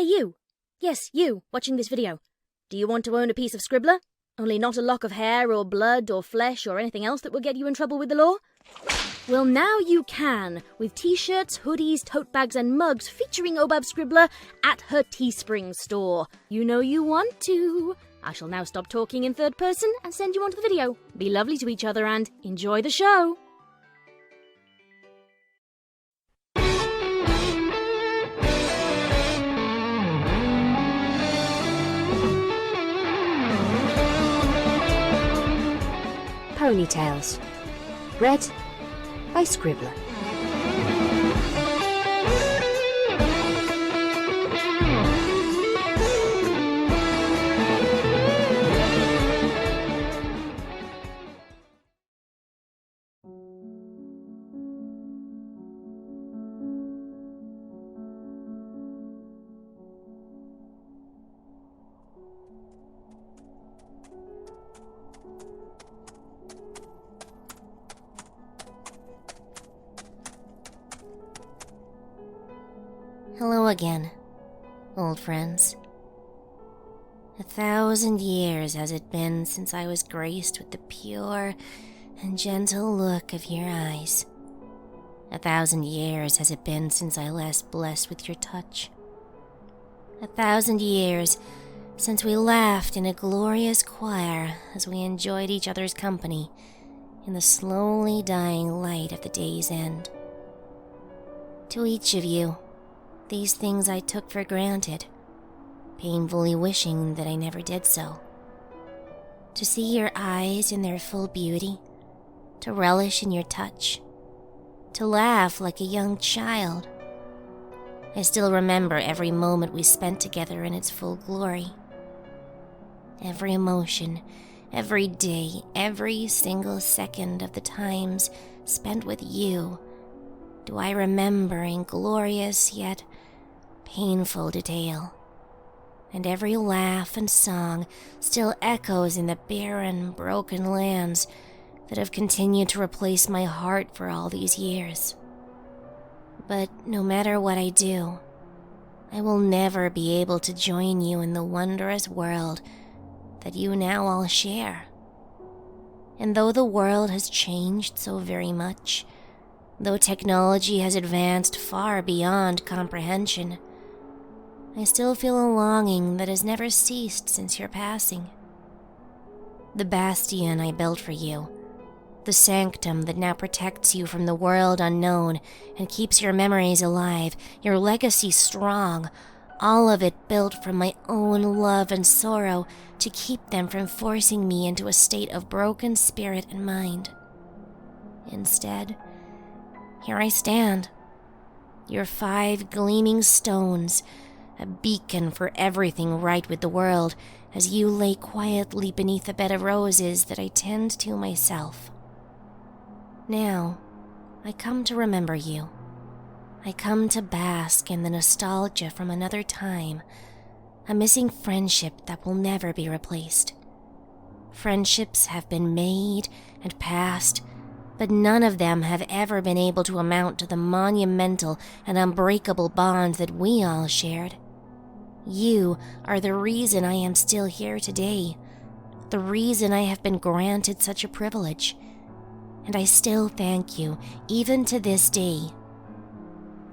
Hey you! Yes, you, watching this video. Do you want to own a piece of Scribbler? Only not a lock of hair or blood or flesh or anything else that will get you in trouble with the law? Well, now you can, with t-shirts, hoodies, tote bags and mugs featuring Obab Scribbler at her Teespring store. You know you want to. I shall now stop talking in third person and send you on to the video. Be lovely to each other and enjoy the show. Ponytails. Read by Scribbler. Hello again, old friends. 1,000 years has it been since I was graced with the pure and gentle look of your eyes. 1,000 years has it been since I last blessed with your touch. 1,000 years since we laughed in a glorious choir as we enjoyed each other's company in the slowly dying light of the day's end. To each of you, these things I took for granted, painfully wishing that I never did so. To see your eyes in their full beauty, to relish in your touch, to laugh like a young child. I still remember every moment we spent together in its full glory. Every emotion, every day, every single second of the times spent with you do I remember in glorious yet painful detail, and every laugh and song still echoes in the barren, broken lands that have continued to replace my heart for all these years. But no matter what I do, I will never be able to join you in the wondrous world that you now all share. And though the world has changed so very much, though technology has advanced far beyond comprehension, I still feel a longing that has never ceased since your passing. The bastion I built for you, the sanctum that now protects you from the world unknown and keeps your memories alive, your legacy strong, all of it built from my own love and sorrow to keep them from forcing me into a state of broken spirit and mind. Instead, here I stand, your 5 gleaming stones, a beacon for everything right with the world, as you lay quietly beneath a bed of roses that I tend to myself. Now, I come to remember you. I come to bask in the nostalgia from another time, a missing friendship that will never be replaced. Friendships have been made and passed, but none of them have ever been able to amount to the monumental and unbreakable bond that we all shared. You are the reason I am still here today, the reason I have been granted such a privilege, and I still thank you, even to this day.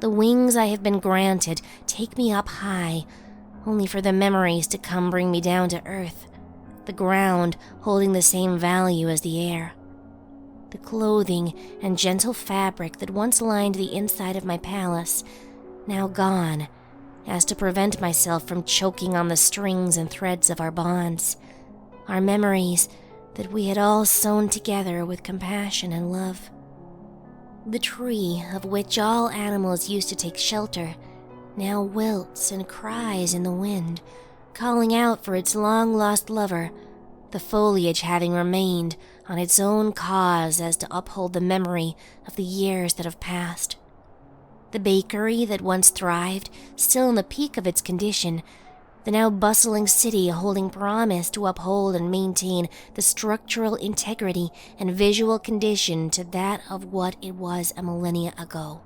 The wings I have been granted take me up high, only for the memories to come bring me down to earth, the ground holding the same value as the air. The clothing and gentle fabric that once lined the inside of my palace, now gone, as to prevent myself from choking on the strings and threads of our bonds, our memories that we had all sewn together with compassion and love. The tree of which all animals used to take shelter now wilts and cries in the wind, calling out for its long-lost lover, the foliage having remained on its own cause as to uphold the memory of the years that have passed. The bakery that once thrived, still in the peak of its condition, the now bustling city holding promise to uphold and maintain the structural integrity and visual condition to that of what it was a millennia ago.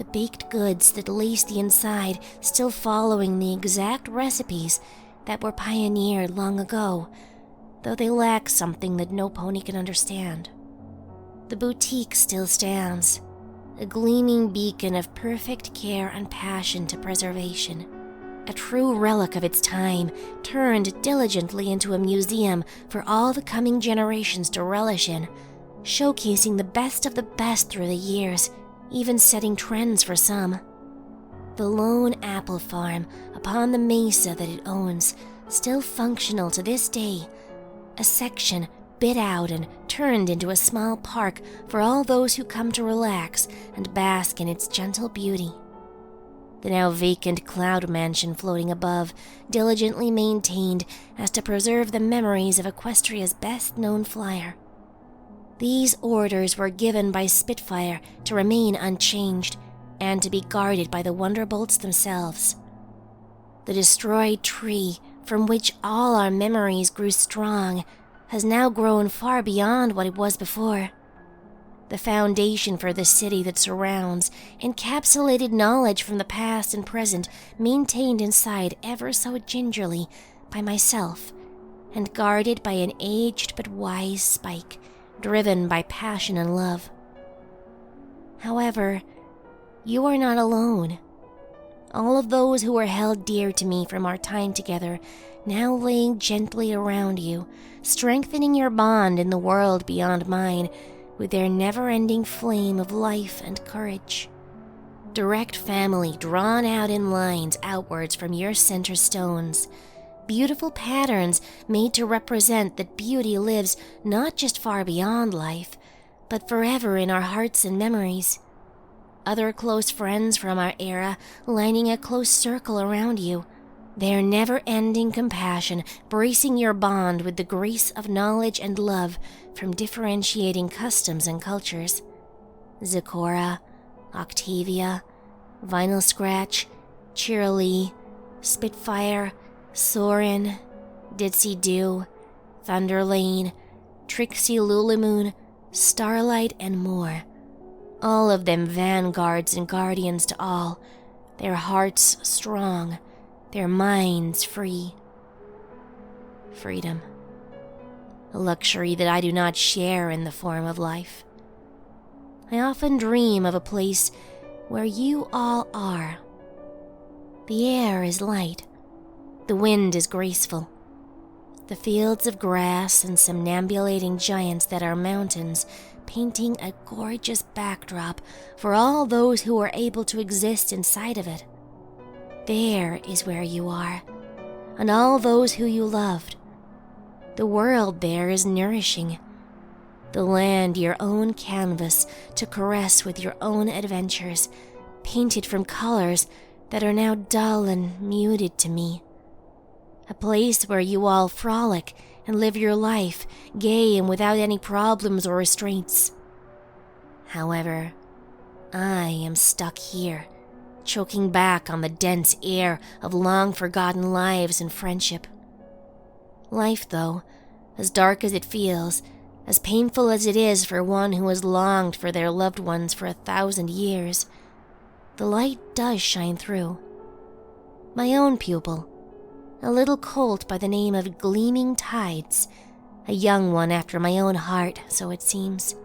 the baked goods that lace the inside still following the exact recipes that were pioneered long ago, though they lack something that no pony can understand. The boutique still stands, a gleaming beacon of perfect care and passion to preservation, a true relic of its time, turned diligently into a museum for all the coming generations to relish in, showcasing the best of the best through the years, even setting trends for some. The lone apple farm upon the mesa that it owns, still functional to this day, a section bid out and turned into a small park for all those who come to relax and bask in its gentle beauty. The now vacant cloud mansion floating above, diligently maintained as to preserve the memories of Equestria's best-known flyer. These orders were given by Spitfire to remain unchanged and to be guarded by the Wonderbolts themselves. The destroyed tree from which all our memories grew strong has now grown far beyond what it was before. The foundation for the city that surrounds, encapsulated knowledge from the past and present, maintained inside ever so gingerly by myself, and guarded by an aged but wise Spike, driven by passion and love. However, you are not alone. All of those who were held dear to me from our time together now laying gently around you, strengthening your bond in the world beyond mine with their never-ending flame of life and courage. Direct family drawn out in lines outwards from your center stones. Beautiful patterns made to represent that beauty lives not just far beyond life, but forever in our hearts and memories. Other close friends from our era lining a close circle around you, their never-ending compassion bracing your bond with the grace of knowledge and love from differentiating customs and cultures. Zecora, Octavia, Vinyl Scratch, Cheerilee, Spitfire, Soren, Ditsy Doo, Thunderlane, Trixie Lulamoon, Starlight, and more. All of them vanguards and guardians to all, their hearts strong, their minds free. Freedom. A luxury that I do not share in the form of life. I often dream of a place where you all are. The air is light. The wind is graceful. The fields of grass and somnambulating giants that are mountains, painting a gorgeous backdrop for all those who are able to exist inside of it. There is where you are, and all those who you loved. The world there is nourishing. The land your own canvas to caress with your own adventures, painted from colors that are now dull and muted to me. A place where you all frolic and live your life, gay and without any problems or restraints. However, I am stuck here, choking back on the dense air of long-forgotten lives and friendship. Life, though, as dark as it feels, as painful as it is for one who has longed for their loved ones for 1,000 years, the light does shine through. My own pupil, a little colt by the name of Gleaming Tides, a young one after my own heart, so it seems.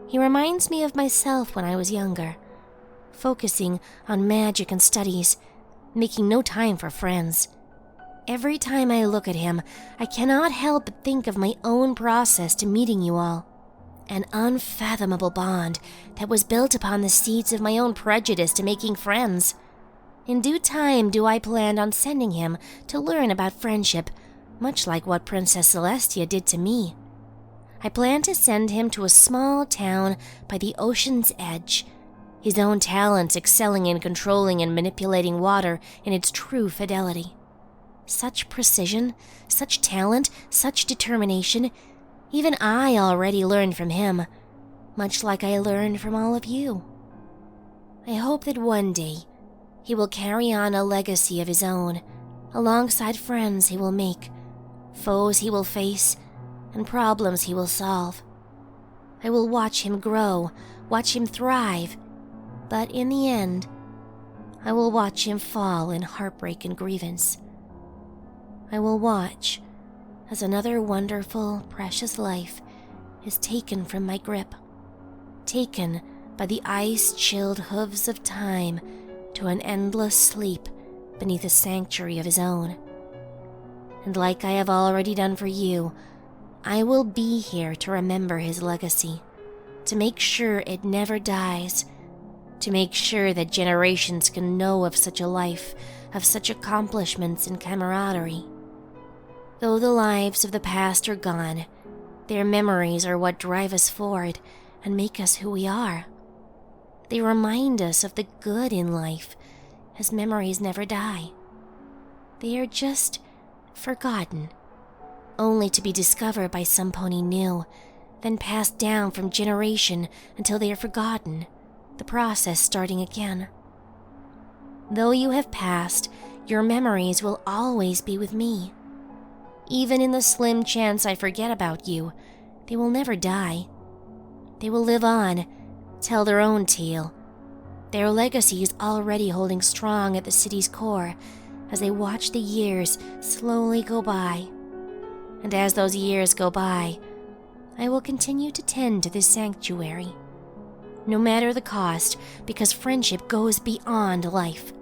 He reminds me of myself when I was younger, focusing on magic and studies, making no time for friends. Every time I look at him, I cannot help but think of my own process to meeting you all. An unfathomable bond that was built upon the seeds of my own prejudice to making friends. In due time do I plan on sending him to learn about friendship, much like what Princess Celestia did to me. I plan to send him to a small town by the ocean's edge, his own talents excelling in controlling and manipulating water in its true fidelity. Such precision, such talent, such determination, even I already learned from him, much like I learned from all of you. I hope that one day he will carry on a legacy of his own, alongside friends he will make, foes he will face, and problems he will solve. I will watch him grow, watch him thrive, But in the end, I will watch him fall in heartbreak and grievance. I will watch as another wonderful, precious life is taken from my grip, taken by the ice-chilled hooves of time to an endless sleep beneath a sanctuary of his own. And like I have already done for you, I will be here to remember his legacy, to make sure it never dies, to make sure that generations can know of such a life, of such accomplishments and camaraderie. Though the lives of the past are gone, their memories are what drive us forward and make us who we are. They remind us of the good in life, as memories never die. They are just forgotten, only to be discovered by some pony new, then passed down from generation until they are forgotten, the process starting again. Though you have passed, your memories will always be with me. Even in the slim chance I forget about you, they will never die. They will live on, tell their own tale. Their legacy is already holding strong at the city's core as they watch the years slowly go by. And as those years go by, I will continue to tend to this sanctuary, no matter the cost, because friendship goes beyond life.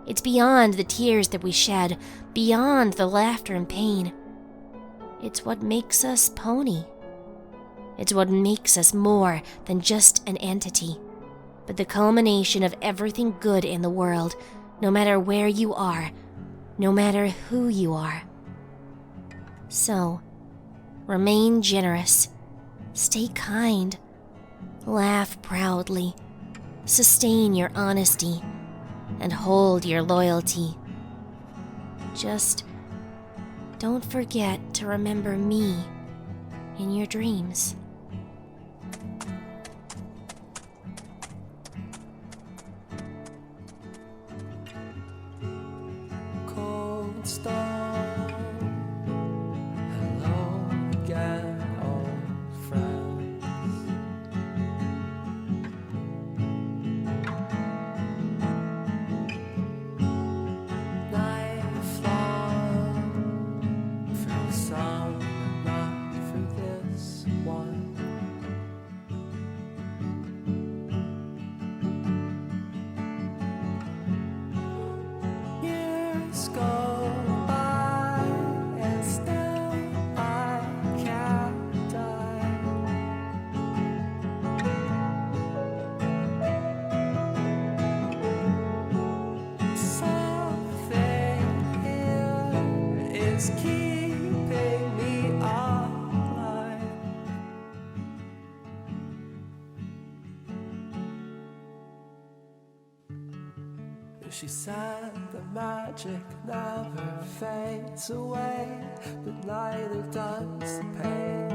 It's beyond the tears that we shed, beyond the laughter and pain. It's what makes us pony. It's what makes us more than just an entity, but the culmination of everything good in the world, no matter where you are, no matter who you are. So, remain generous, stay kind, laugh proudly, sustain your honesty, and hold your loyalty. Just don't forget to remember me in your dreams. Cold storm. Hello again, old friends. Night long through some, not for this one. Years go by and still I can't die. Something here is keeping me alive. She said the magic never fades away, but neither does the pain.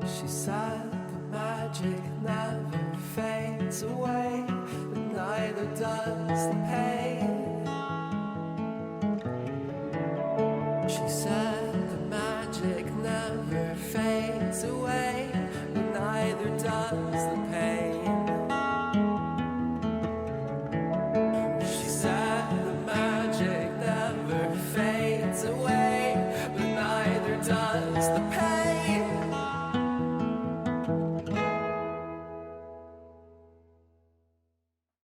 She said the magic never fades away, but neither does the pain.